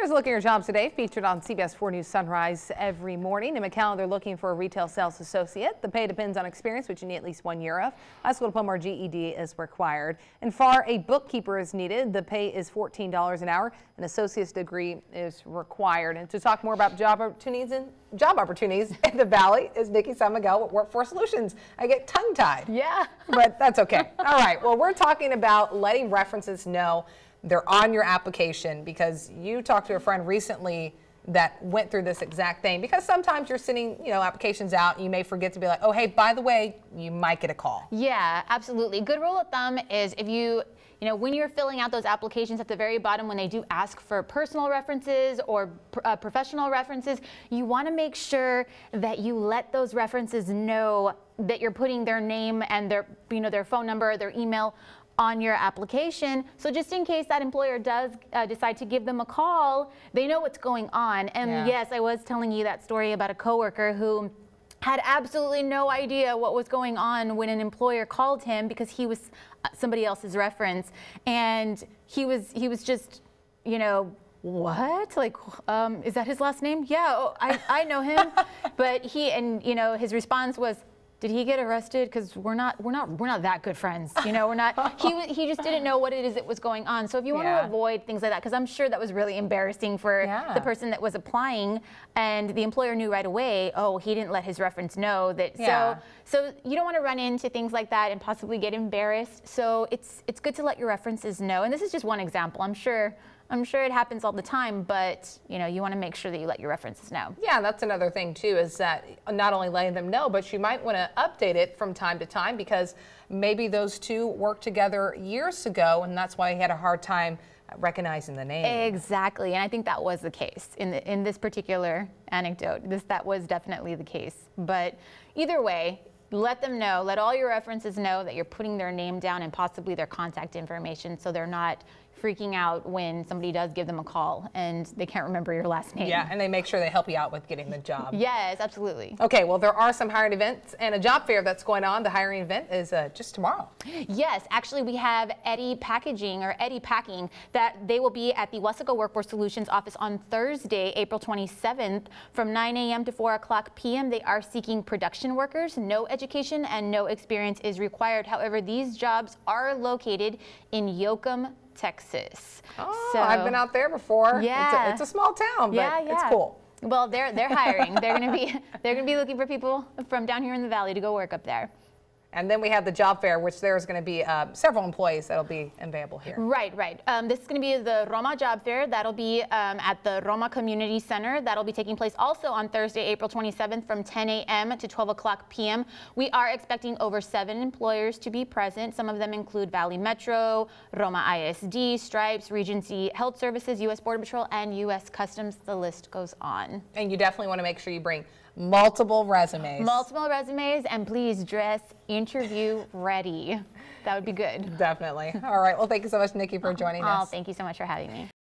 Here's a look at your jobs today, featured on CBS 4 News Sunrise every morning. In McAllen, they're looking for a retail sales associate. The pay depends on experience, which you need at least 1 year of. High school diploma or GED is required. In FAR, a bookkeeper is needed. The pay is $14 an hour. An associate's degree is required. And to talk more about job opportunities in the Valley is Nikki San Miguel with Workforce Solutions. I get tongue-tied. Yeah. But that's okay. All right. Well, we're talking about letting references know they're on your application, because you talked to a friend recently that went through this exact thing, because sometimes you're sending, applications out and you may forget to be like, oh, hey, by the way, you might get a call. Yeah, absolutely. Good rule of thumb is if when you're filling out those applications at the very bottom, when they do ask for personal references or professional references, you want to make sure that you let those references know that you're putting their name and their phone number, their email on your application, so just in case that employer does decide to give them a call, they know what's going on. And yes, I was telling you that story about a coworker who had absolutely no idea what was going on when an employer called him because he was somebody else's reference, and he was just, what? Like, is that his last name? Yeah, oh, I know him. But his response was, did he get arrested? Because we're not that good friends. We're not. He just didn't know what it is that was going on. So if you want to avoid things like that, because I'm sure that was really embarrassing for the person that was applying, and the employer knew right away, oh, he didn't let his reference know that. So you don't want to run into things like that and possibly get embarrassed. So it's good to let your references know. And this is just one example. I'm sure it happens all the time, but you want to make sure that you let your references know. Yeah, that's another thing too, is that not only letting them know, but you might want to update it from time to time, because maybe those two worked together years ago, and that's why he had a hard time recognizing the name. Exactly, and I think that was the case in this particular anecdote. That was definitely the case. But either way, let them know, let all your references know that you're putting their name down and possibly their contact information, so they're not freaking out when somebody does give them a call and they can't remember your last name. Yeah, and they make sure they help you out with getting the job. Yes, absolutely. Okay, well, there are some hiring events and a job fair that's going on. The hiring event is just tomorrow. Yes, actually we have Eddie Packing that they will be at the Wesco Workforce Solutions office on Thursday, April 27th from 9 a.m. to 4 o'clock p.m. They are seeking production workers. No education and no experience is required. However, these jobs are located in Yoakum, Texas. Oh, so, I've been out there before. Yeah, it's a small town, but it's cool. Well, they're hiring. They're gonna be looking for people from down here in the Valley to go work up there. And then we have the job fair, which there's going to be several employees that'll be available here. Right. This is going to be the Roma Job Fair. That'll be at the Roma Community Center. That'll be taking place also on Thursday, April 27th from 10 a.m. to 12 o'clock p.m. We are expecting over 7 employers to be present. Some of them include Valley Metro, Roma ISD, Stripes, Regency Health Services, U.S. Border Patrol, and U.S. Customs. The list goes on. And you definitely want to make sure you bring multiple resumes. Multiple resumes, and please dress interview ready. That would be good. Definitely. All right. Well, thank you so much, Nikki, for joining us. Thank you so much for having me.